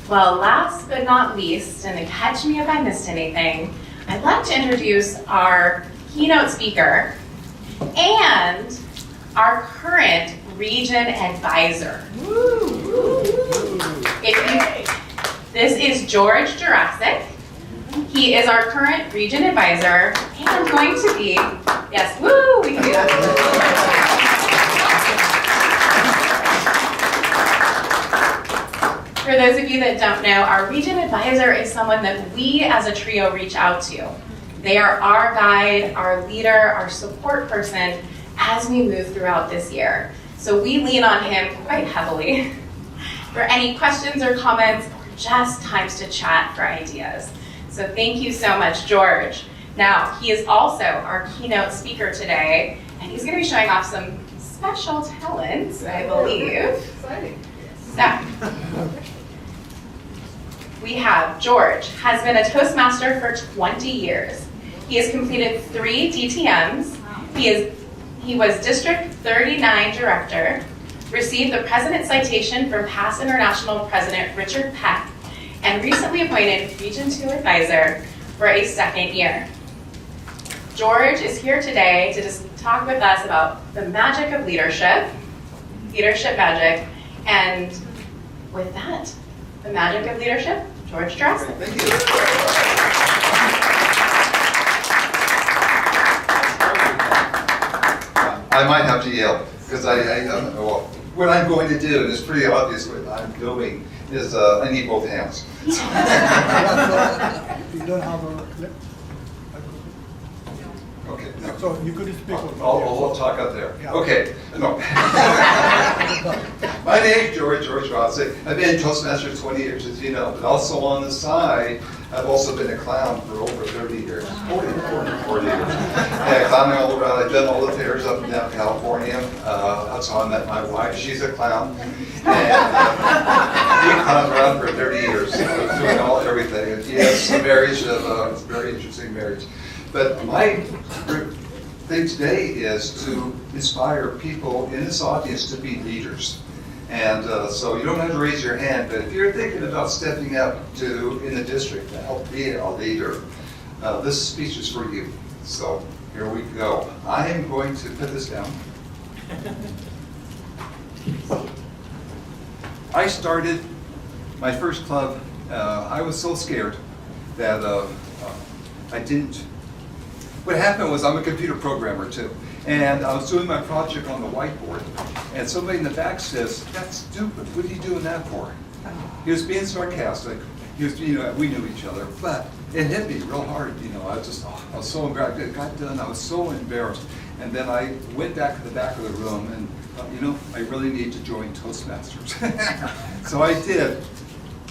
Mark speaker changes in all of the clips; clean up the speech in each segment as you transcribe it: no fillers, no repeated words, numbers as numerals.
Speaker 1: Well, last but not least, and catch me if I missed anything, I'd like to introduce our keynote speaker and our current region advisor. This is George Jarosik. He is our current region advisor and going to be, yes, woo, we can do that. For those of you that don't know, our region advisor is someone that we as a trio reach out to. They are our guide, our leader, our support person as we move throughout this year. So we lean on him quite heavily for any questions or comments, or just times to chat for ideas. So thank you so much, George. Now, he is also our keynote speaker today, and he's going to be showing off some special talents, I believe.
Speaker 2: Exciting.
Speaker 1: So, we have George, has been a Toastmaster for 20 years. He has completed 3 DTMs. He was District 39 Director, received the President's Citation from past International President Richard Peck, and recently appointed Region 2 Advisor for a 2nd year. George is here today to just talk with us about the magic of leadership magic, and with that, the magic of leadership, George Jarosik.
Speaker 3: Thank you. I might have to yell because well, what I'm going to do, and it's pretty obvious what I'm doing, is I need both hands.
Speaker 4: You don't have a clip?
Speaker 3: Okay. No.
Speaker 4: So you could speak.
Speaker 3: I'll talk up there.
Speaker 4: Yeah.
Speaker 3: Okay. No. My name is George Jarosik. I've been in Toastmasters 20 years, as you know, but also on the side, I've also been a clown for over 30 years. 40 years. Yeah, clowning all around. I've done all the fairs up and down California. That's how I met my wife. She's a clown. And we clowned around for 30 years, doing everything. And he has a marriage of a very interesting marriage. But my thing today is to inspire people in this audience to be leaders. And so you don't have to raise your hand, but if you're thinking about stepping up in the district to help be a leader, this speech is for you. So here we go. I am going to put this down. I started my first club. I was so scared that I didn't. What happened was I'm a computer programmer too, and I was doing my project on the whiteboard, and somebody in the back says, "That's stupid. What are you doing that for?" He was being sarcastic. He was, we knew each other, but it hit me real hard. I was so embarrassed. It got done. I was so embarrassed, and then I went back to the back of the room and thought, I really need to join Toastmasters. So I did.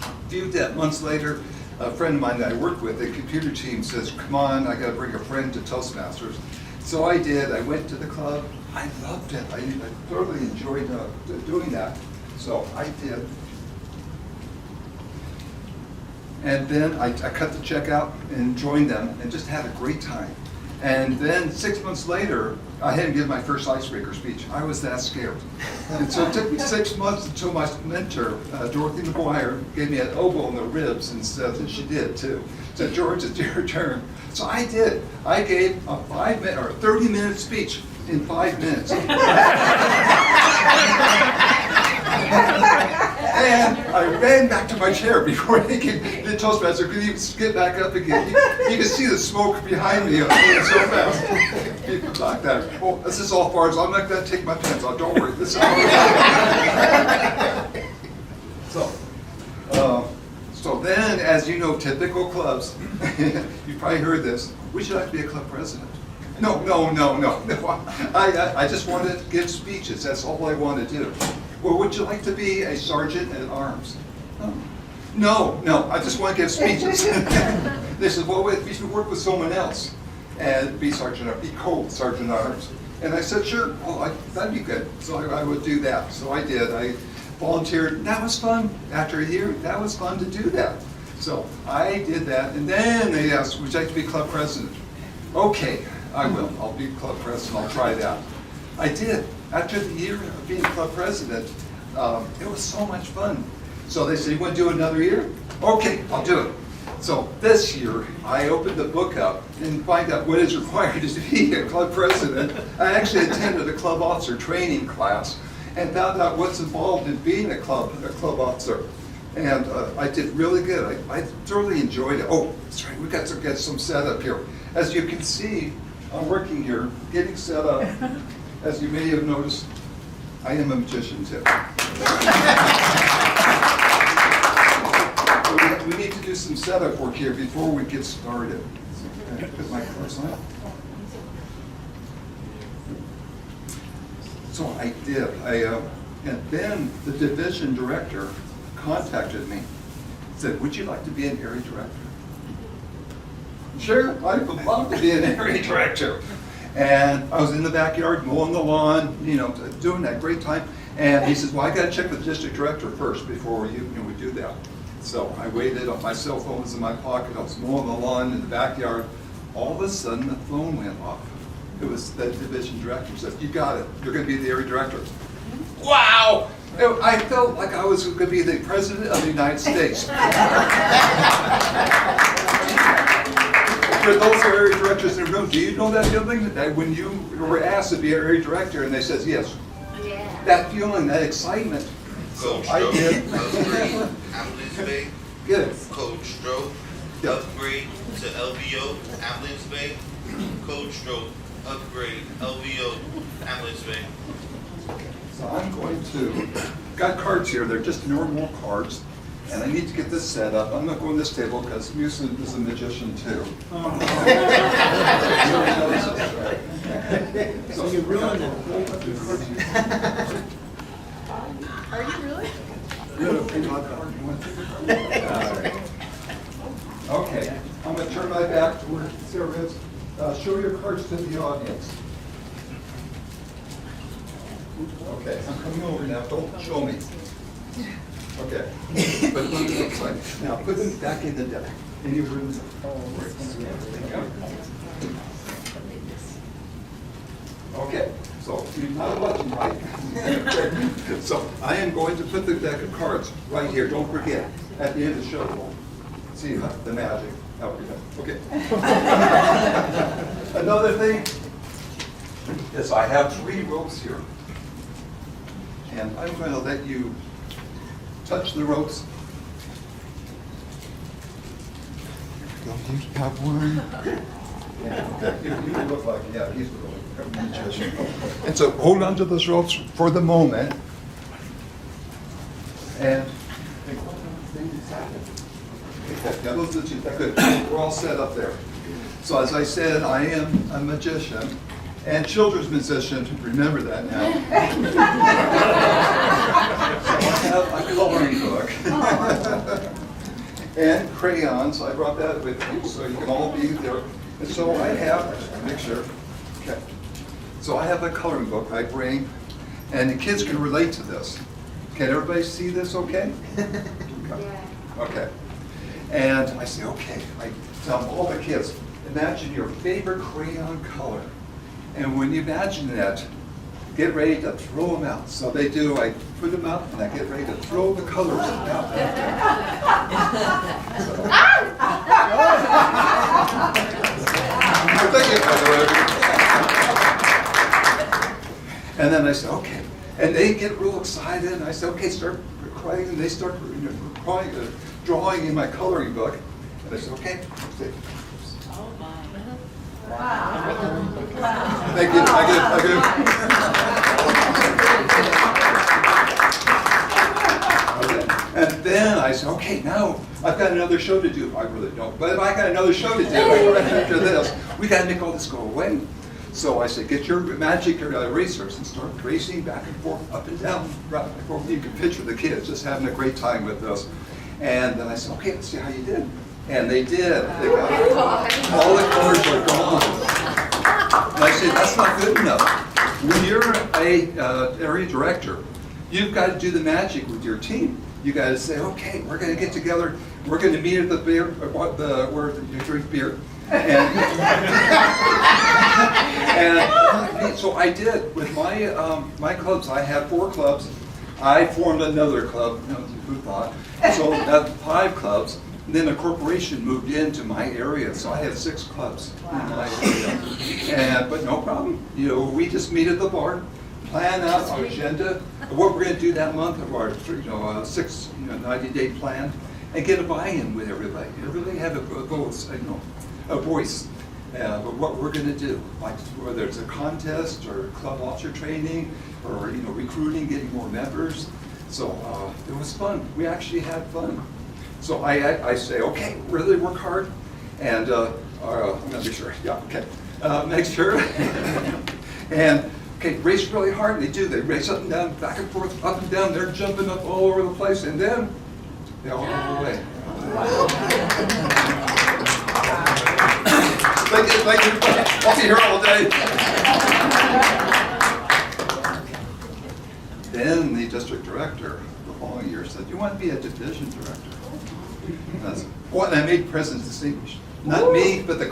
Speaker 3: A few months later, a friend of mine that I work with, the computer team, says, "Come on, I got to bring a friend to Toastmasters." So I did. I went to the club. I loved it. I thoroughly enjoyed doing that. So I did. And then I cut the check out and joined them and just had a great time. And then 6 months later, I hadn't given my first icebreaker speech. I was that scared. And so it took me 6 months until my mentor, Dorothy McGuire, gave me an elbow in the ribs and said that she did too. Said, "George, it's your turn." So I did. I gave a 5-minute or 30-minute speech in 5 minutes. And I ran back to my chair before the Toastmaster could even get back up again. You can see the smoke behind me. I'm moving so fast. People like that. "Oh, this is all far as I'm not going to take my pants off. Don't worry. This is all So then, as you know, typical clubs, you've probably heard this, "Would you like to be a club president?" No. I just want to give speeches. That's all I want to do. "Well, would you like to be a sergeant at arms?" No, I just want to give speeches. They said, "Well, we should work with someone else and be co-sergeant at arms." And I said, "Sure, well, that'd be good." So I would do that. So I did. I volunteered. That was fun. After a year, that was fun to do that. So I did that. And then they asked, "Would you like to be club president?" "Okay, I will. I'll be club president. I'll try that." I did. After the year of being club president, it was so much fun. So they said, you want to do another year? Okay, I'll do it. So this year, I opened the book up and find out what is required to be a club president. I actually attended a club officer training class and found out what's involved in being a club officer. And I did really good. I thoroughly enjoyed it. Oh, sorry, we got to get some setup here. As you can see, I'm working here, getting set up. As you may have noticed, I am a magician too. So we need to do some setup work here before we get started. So, put my cards on. So I did. And then the division director contacted me, said, would you like to be an area director? Sure, I would love to be an area director. And I was in the backyard mowing the lawn, you know, doing that great time. And he says, well, I got to check with the district director first before we do that. So I waited, my cell phone was in my pocket, I was mowing the lawn in the backyard. All of a sudden, the phone went off. It was the division director said, you got it, you're going to be the area director. Wow! I felt like I was going to be the president of the United States. For those area directors in the room, do you know that feeling that when you were asked to be an area director and they said yes? Yeah. That feeling, that excitement.
Speaker 2: Coach
Speaker 3: I did.
Speaker 2: upgrade, ambulance bay.
Speaker 3: Good.
Speaker 2: Coach Stroke, upgrade to LVO, ambulance bay. Coach Stroke, upgrade, LVO, ambulance bay.
Speaker 3: So I'm going to, got cards here, they're just normal cards, and I need to get this set up. I'm not going to this table because Musa is a magician too.
Speaker 4: So you ruined it.
Speaker 5: Are you really?
Speaker 3: Okay, I'm going to turn my back toward Sarah is. Show your cards to the audience. Okay, I'm coming over now. Don't show me. Okay. But put them upside. Now put them back in the deck. In your rooms. Okay. So you're not watching, right? So I am going to put the deck of cards right here. Don't forget. At the end of the show. See the magic. Oh, okay. Another thing is I have 3 ropes here. And I'm going to let you touch the ropes. Don't you have one? Yeah, you look like, yeah, he's the magician. And so hold on to those ropes for the moment. And yeah, those are good. We're all set up there. So as I said, I am a magician. And children's musician, remember that now. So I have a coloring book. And crayons, I brought that with me, so you can all be there. And so I have, make sure, okay. So I have a coloring book I bring, and the kids can relate to this. Can everybody see this okay? Okay. Okay. And I say, okay, I tell all the kids, imagine your favorite crayon color. And when you imagine that, get ready to throw them out. So they do, I put them out and I get ready to throw the colors out. Thank you, by the way. And then I say, okay. And they get real excited and I say, okay, start crying. And they start drawing in my coloring book. And I say, okay. Thank you. I get. And then I said, okay, now I've got another show to do. I really don't, but I got another show to do after this. We got to make all this go away. So I said, get your magic erasers and start tracing back and forth, up and down, right and forth. You can picture the kids just having a great time with this. And then I said, okay, let's see how you did. And they did. They got all the colors are gone. And I said, that's not good enough. When you're a area director, you've got to do the magic with your team. You got to say, okay, we're going to get together. We're going to meet at the beer, where you drink beer. And so I did with my my clubs. I have 4 clubs. I formed another club, who thought? So that 5 clubs, and then a corporation moved into my area, so I had 6 clubs in my area. But no problem, we just meet at the bar, plan out our agenda, what we're gonna do that month of our 6 90-day plan, and get a buy-in with everybody. Everybody have a voice, but what we're gonna do, like whether it's a contest or club officer training or recruiting, getting more members. So it was fun. We actually had fun. So I say, okay, really work hard, and I'm gonna be sure. Yeah, okay. Make sure. And okay, race really hard. They do. They race up and down, back and forth, up and down. They're jumping up all over the place, and then they all go away. Thank you. I'll be here all day. Then the district director the following year said, "You want to be a division director?" And I made Presidents Distinguished. Not me, but the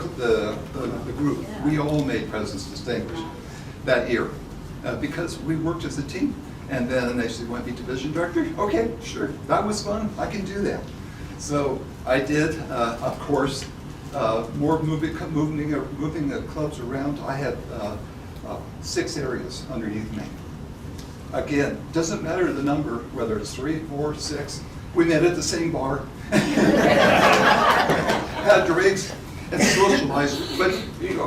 Speaker 3: group. We all made Presidents Distinguished that year because we worked as a team. And then they said, "You want to be division director?" Okay, sure. That was fun. I can do that. So I did, of course, more moving the clubs around. I had 6 areas underneath me. Again, doesn't matter the number, whether it's 3, 4, 6. We met at the same bar, had drinks, and socialized. But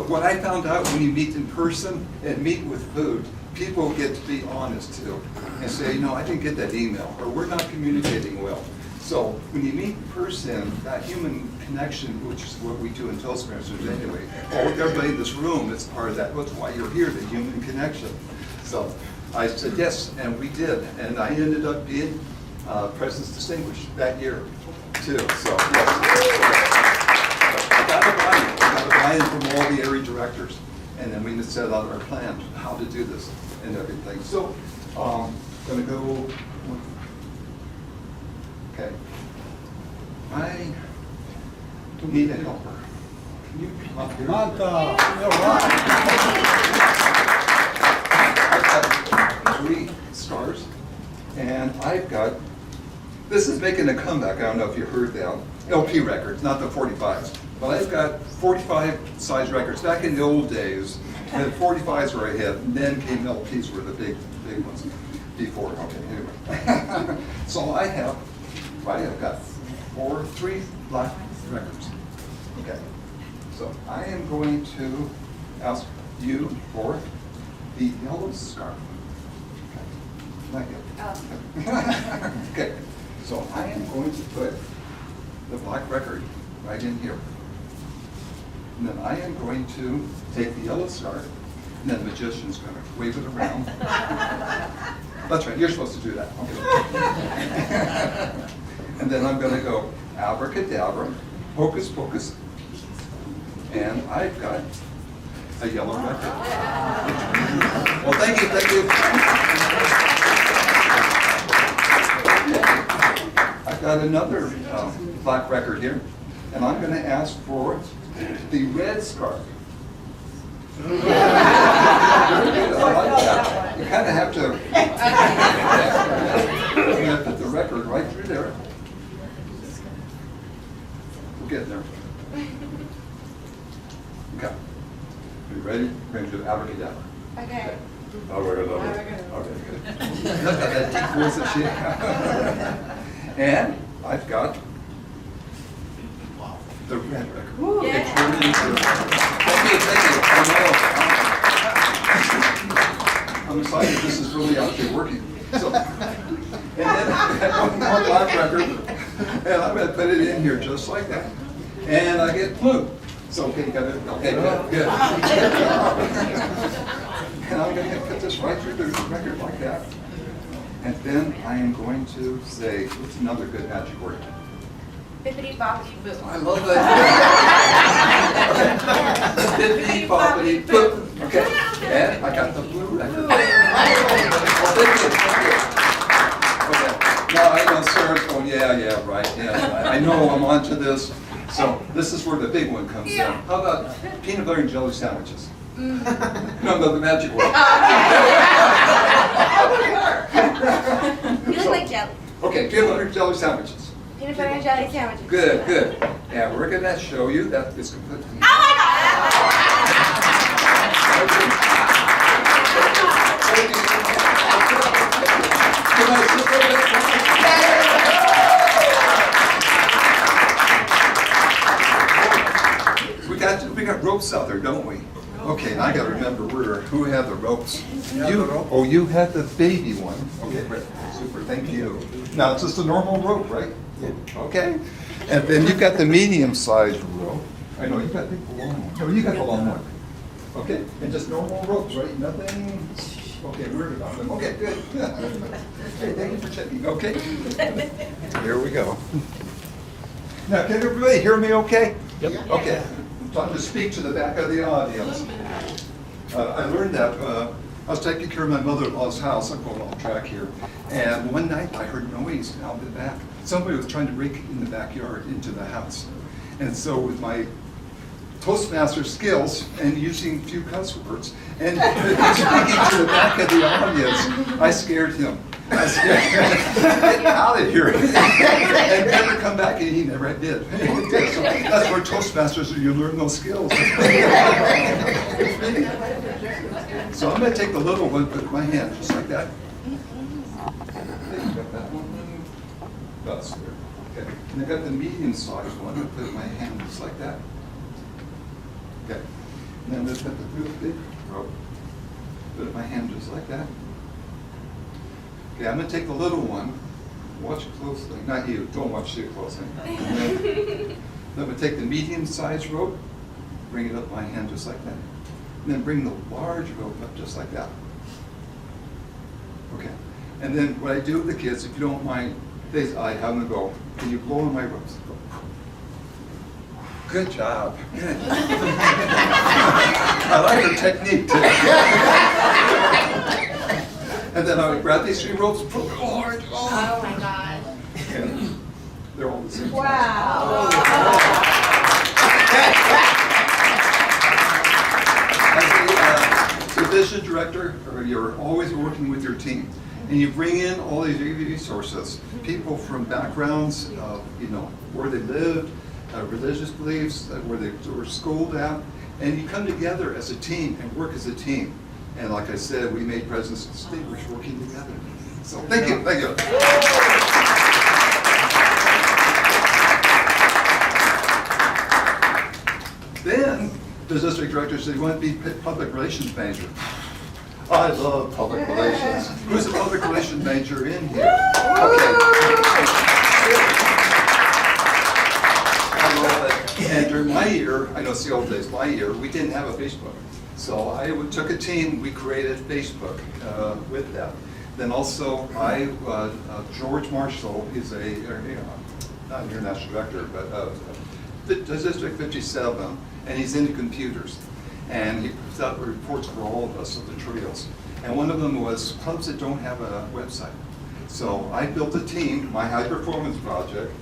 Speaker 3: what I found out when you meet in person and meet with food, people get to be honest too and say, I didn't get that email, or we're not communicating well. So when you meet in person, that human connection, which is what we do in Toastmasters anyway, everybody in this room is part of that. That's why you're here, the human connection. So I said yes, and we did. And I ended up being Presidents Distinguished that year too. So yes. I got a buy-in from all the area directors. And then we just set out our plan, how to do this and everything. So, gonna go, okay. I need a helper. Can you come up here? I've got 3 stars, and I've got, this is making a comeback, I don't know if you heard that, LP records, not the 45s. But I've got 45 size records. Back in the old days, the 45s were ahead, and then came LPs were the big ones before. Okay, anyway. So I have got 3 black records. Okay. So I am going to ask you for the yellow scarf. Okay. Not yet. Okay. So I am going to put the black record right in here. And then I am going to take the yellow scarf, and then the magician's going to wave it around. That's right, you're supposed to do that. Okay. And then I'm going to go abracadabra, hocus pocus, and I've got a yellow record. Well, thank you. I've got another black record here, and I'm going to ask for the red scarf. I like that. You kind of have to. I'm going to put the record right through there. We're getting there. Okay. Are you ready? We're going to do abracadabra.
Speaker 5: Okay.
Speaker 3: Okay, good. Look at that deep voice that she has. And I've got the red record.
Speaker 5: Yeah.
Speaker 3: It's really good. Thank you. I'm excited. This is really actually working. So, and then I have one more black record, and I'm going to put it in here just like that. And I get blue. So, okay, you got it. Okay, good. And I'm going to put this right through the record like that. And then I am going to say, what's another good magic word?
Speaker 5: Bippity boppity boo.
Speaker 3: I love that. Bippity boppity boo. Okay, and I got the blue record. Well, thank you. Okay, now I know Sarah's going, yeah, right, yeah. I know I'm onto this. So this is where the big one comes in. How about peanut butter and jelly sandwiches? No, the magic word. Okay, peanut butter and jelly sandwiches.
Speaker 5: Peanut butter and jelly sandwiches.
Speaker 3: Good, good. And we're gonna show you that it's completely.
Speaker 5: Oh my
Speaker 3: We got ropes out there, don't we? Okay, and I gotta remember who had the ropes. Oh, you had the baby one. Okay, great, super, thank you. Now, it's just a normal rope, right? Okay. And then you've got the medium-sized rope. I know, you got the long one. No, you got the long one. Okay, and just normal ropes, right? Nothing, okay, weird about them. Okay, good. Okay, thank you for checking, okay? Here we go. Now, can everybody hear me okay? Yep. Okay. So I'm going to speak to the back of the audience. I learned that I was taking care of my mother-in-law's house. I'm going off track here. And one night I heard noise out the back. Somebody was trying to break in the backyard into the house. And so with my Toastmasters skills and using a few cuss words and speaking to the back of the audience, I scared him. I scared him. Get out of here. And never come back, and he never did. So that's where Toastmasters, you learn those skills. So I'm going to take the little one, put it in my hand, just like that. Okay, you got that one? That's there. Okay. And I got the medium-sized one, I put it in my hand, just like that. Okay. And then let's put the real big rope. Put it in my hand just like that. Okay, I'm going to take the little one. Watch it closely. Not you. Don't watch it closely. Then I'm going to take the medium-sized rope, bring it up my hand just like that. And then bring the large rope up just like that. Okay. And then what I do with the kids, if you don't mind, I have them go, can you blow on my ropes? Good job. Good. I like your technique too. And then I would grab these three ropes, pull it hard.
Speaker 5: Oh my God.
Speaker 3: And they're all the same.
Speaker 5: Wow.
Speaker 3: As a division director, you're always working with your team. And you bring in all these resources, people from backgrounds, where they lived, religious beliefs, where they were schooled at, and you come together as a team and work as a team. And like I said, we made Presidents Distinguished working together. So thank you, thank you. Then the district director said, you want to be public relations manager. I love public relations. Who's a public relations major in here? Okay. I love it. And during my year, I know it's the old days, my year, we didn't have a Facebook. So I took a team, we created Facebook with that. Then also, George Marshall is not an international director, but District 57, and he's into computers. And he puts out reports for all of us of the trios. And one of them was clubs that don't have a website. So I built a team, my high performance project,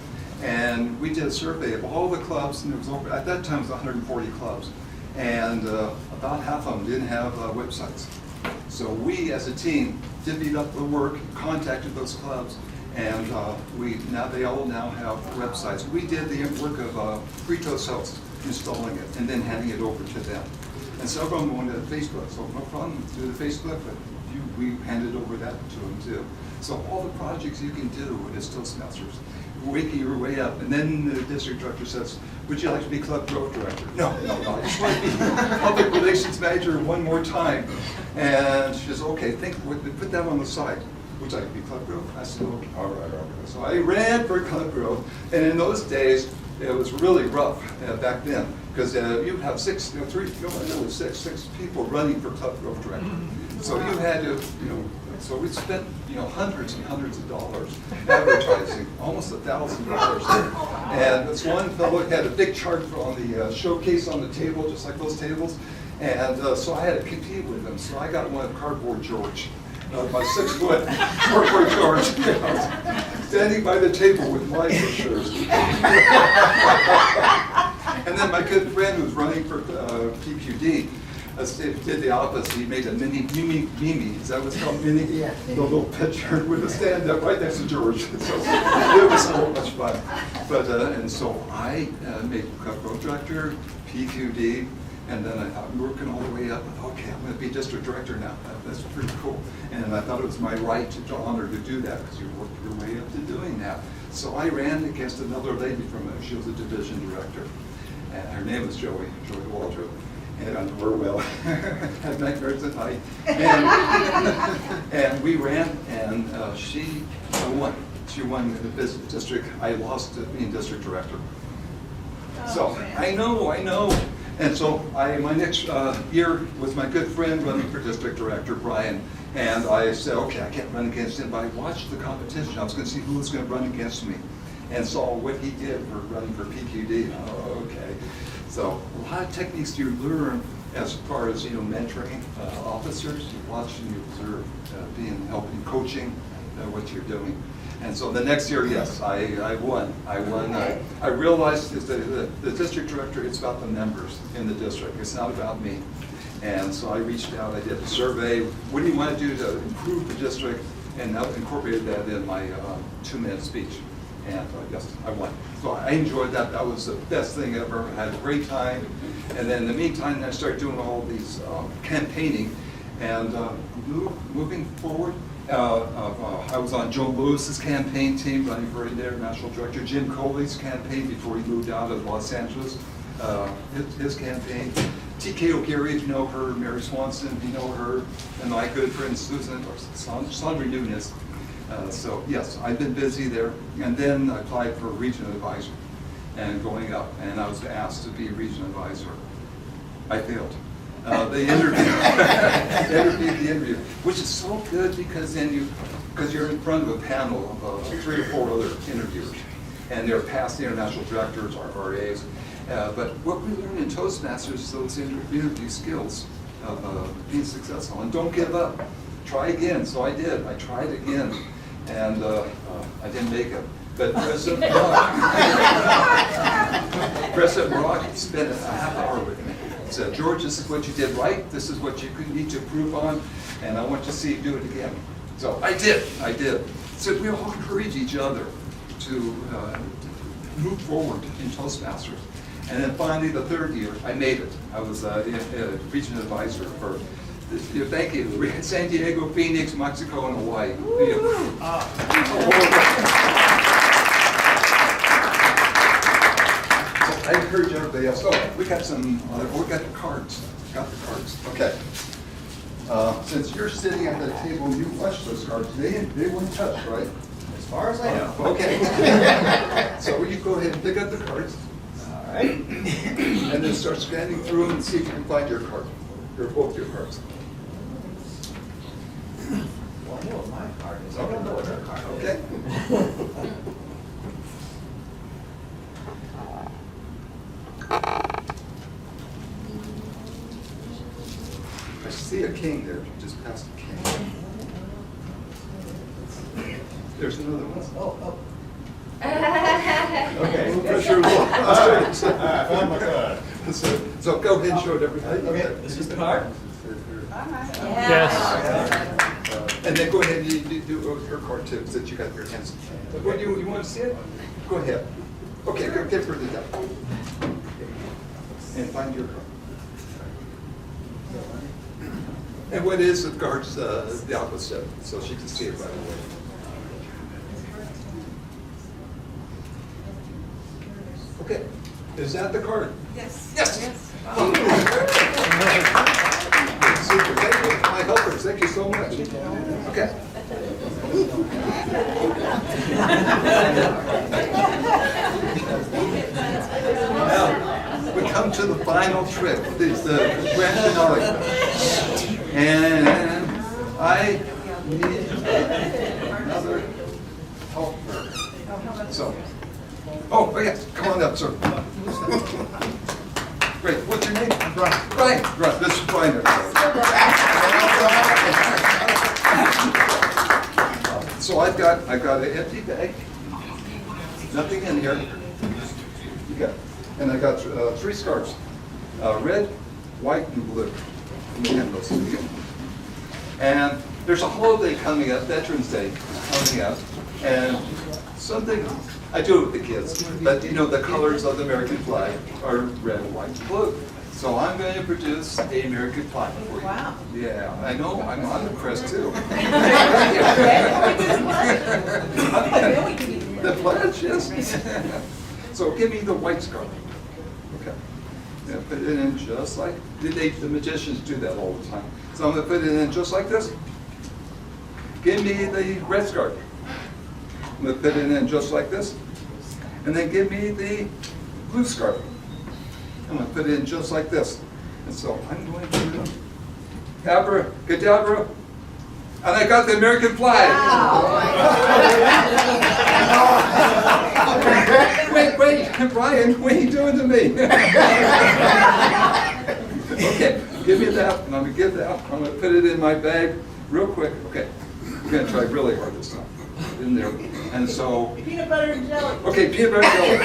Speaker 3: and we did a survey of all the clubs, and it was over, at that time it was 140 clubs. And about half of them didn't have websites. So we as a team divvied up the work, contacted those clubs, and they all now have websites. We did the work of Free Toast Host, installing it, and then handing it over to them. And several of them wanted Facebook, so no problem, do the Facebook, but we handed over that to them too. So all the projects you can do as Toastmasters, waking your way up. And then the district director says, would you like to be club growth director? No, I just want to be public relations manager one more time. And she says, okay, put that on the side. Would you like to be club growth? I said, okay, all right. So I ran for club growth, and in those days, it was really rough back then, because you'd have six people running for club growth director. So you had to, so we spent, hundreds and hundreds of dollars advertising, almost $1,000. And this one fellow had a big chart on the showcase on the table, just like those tables. And so I had to compete with him. So I got one of Cardboard George, my 6 foot Cardboard George, standing by the table with my brochures. And then my good friend who's running for PQD, did the office. He made a mini, is that what's called, mini? Yeah. The little picture with a stand up right next to George. So it was so much fun. But, and so I made co director, PQD, and then I'm working all the way up. Okay, I'm going to be district director now. That's pretty cool. And I thought it was my right to honor to do that because you worked your way up to doing that. So I ran against another lady she was a division director. And her name was Joey Waldrop. And we're well, had nightmares at night. And we ran, and she won. She won the business district. I lost to being district director. So I know. And so my next year was my good friend running for district director, Brian. And I said, okay, I can't run against him, but I watched the competition. I was going to see who was going to run against me, and saw what he did for running for PQD. Oh, okay. So a lot of techniques you learn as far as mentoring officers. You watch and you observe, helping, coaching what you're doing. And so the next year, yes, I won. I realized that the district director, it's about the members in the district. It's not about me. And so I reached out. I did a survey. What do you want to do to improve the district? And I incorporated that in my 2-minute speech. And yes, I won. So I enjoyed that. That was the best thing ever. I had a great time. And then in the meantime, I started doing all these campaigning. And moving forward, I was on Joe Lewis's campaign team, running for international director. Jim Coley's campaign before he moved out of Los Angeles. His campaign. T.K. O'Geary, if you know her. Mary Swanson, if you know her. And my good friend Susan, or Sandra Nunes. So yes, I've been busy there. And then I applied for a regional advisor and going up. And I was asked to be a regional advisor. I failed. The interview, which is so good because then because you're in front of a panel of 3 or 4 other interviewers. And they're past international directors, RAs. But what we learn in Toastmasters is those interview skills of being successful. And don't give up. Try again. So I did. I tried again. And I didn't make it. But President Brock spent a half hour with me. He said, George, this is what you did right. This is what you need to improve on. And I want to see you do it again. So I did. So we all encourage each other to move forward in Toastmasters. And then finally, the 3rd year, I made it. I was a regional advisor for, thank you, San Diego, Phoenix, Mexico, and Hawaii. I encourage everybody else. Oh, we got the cards. Got the cards. Okay. Since you're sitting at the table and you watch those cards, they wouldn't touch, right?
Speaker 4: As far as I know.
Speaker 3: Okay. So you go ahead and pick up the cards.
Speaker 4: All right.
Speaker 3: And then start scanning through them and see if you can find your card. Both your cards.
Speaker 4: Well, I know what my card is. I don't know what her card is.
Speaker 3: Okay. I see a king there. Just past the king. There's another one.
Speaker 4: Oh.
Speaker 3: Okay.
Speaker 4: Pressure.
Speaker 3: I
Speaker 4: found my card.
Speaker 3: So go ahead and show it everybody.
Speaker 4: Okay, this is the card?
Speaker 6: Yes.
Speaker 3: And then go ahead and you do her card too, since you got your hands. What you want to see it? Go ahead. Okay, go get further down. And find your card. And what is the cards, the opposite, so she can see it right away. Okay, is that the card?
Speaker 5: Yes.
Speaker 3: Yes. Super, thank you, my helpers, thank you so much. Okay. Now, we come to the final trick, it's the grand finale. And I need another helper. So, oh yeah, come on up, sir. Great, what's your name? Brian. Brian, this is Brian. So I've got an empty bag, nothing in here. You got, and I got 3 scarves, red, white, and blue. Let me hand those to you. And there's a holiday coming up, Veterans Day coming up, and something, I do it with the kids, but you know the colors of the American flag are red, white, and blue. So I'm going to produce the American flag for you.
Speaker 7: Wow.
Speaker 3: Yeah, I know, I'm impressed too. The pledge, yes. So give me the white scarf. Okay. Yeah, put it in just like, the magicians do that all the time. So I'm going to put it in just like this. Give me the red scarf. I'm going to put it in just like this. And then give me the blue scarf. I'm going to put it in just like this. And so I'm going to abracadabra, and I got the American flag. Wait, Brian, what are you doing to me? Okay, give me that, and I'm going to give that. I'm going to put it in my bag real quick. Okay, I'm going to try really hard this time. In there. And so.
Speaker 7: Peanut butter and jelly.
Speaker 3: Okay, peanut butter and jelly.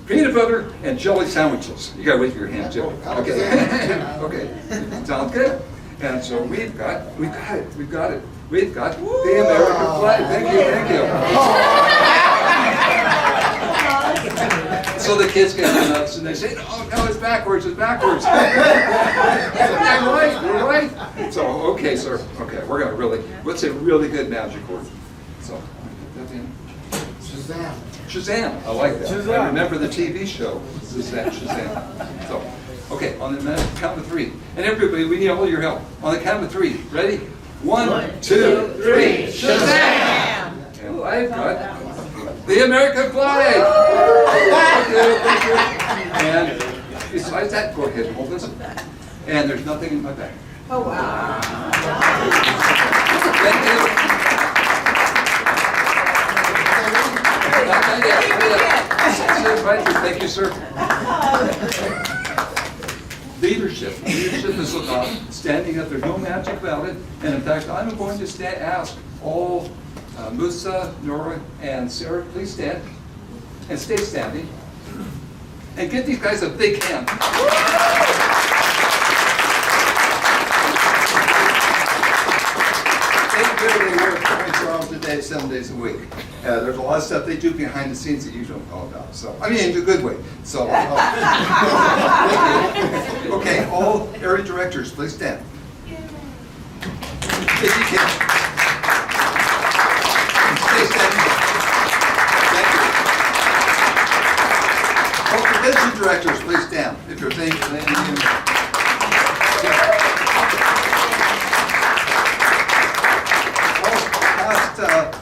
Speaker 3: Peanut butter and jelly sandwiches. You gotta wait for your hand, Jim. Okay. Okay. Sounds good. And so we've got it. We've got the American flag. Thank you. So the kids get nuts and they say, "Oh no, it's backwards. It's backwards." You're right. So okay, sir. Okay, we're gonna let's say really good magic word. So I'm gonna put that in.
Speaker 4: Shazam.
Speaker 3: Shazam, I like that.
Speaker 4: Shazam.
Speaker 3: I remember the TV show, Shazam. So, okay, on the count of three. And everybody, we need all your help. On the count of three, ready? 1, 2, 3, Shazam! And I've got the American flag! Thank you. And besides that, go ahead and hold this. And there's nothing in my bag.
Speaker 7: Oh, wow.
Speaker 3: Thank you. Thank you, sir. Leadership. Leadership is about standing up. There's no magic about it. And in fact, I'm going to ask all Musa, Nora, and Sarah, please stand. And stay standing. And give these guys a big hand. They work 24 hours a day, 7 days a week. There's a lot of stuff they do behind the scenes that you don't know about. So, I mean, in a good way. So, okay, all area directors, please stand. If you can. Stay standing. Thank you. All division directors, please stand. If you're thinking.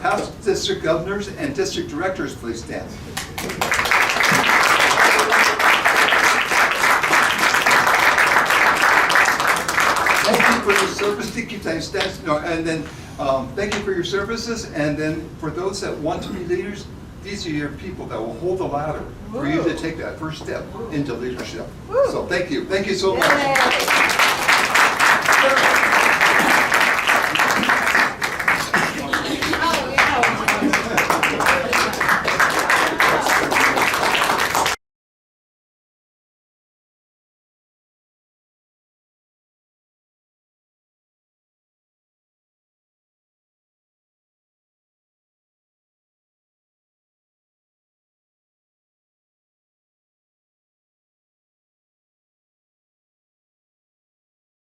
Speaker 3: Past district governors and district directors, please stand. Thank you for your service. Thank you, and then thank you for your services. And then for those that want to be leaders, these are your people that will hold the ladder for you to take that first step into leadership. So thank you. Thank you so much.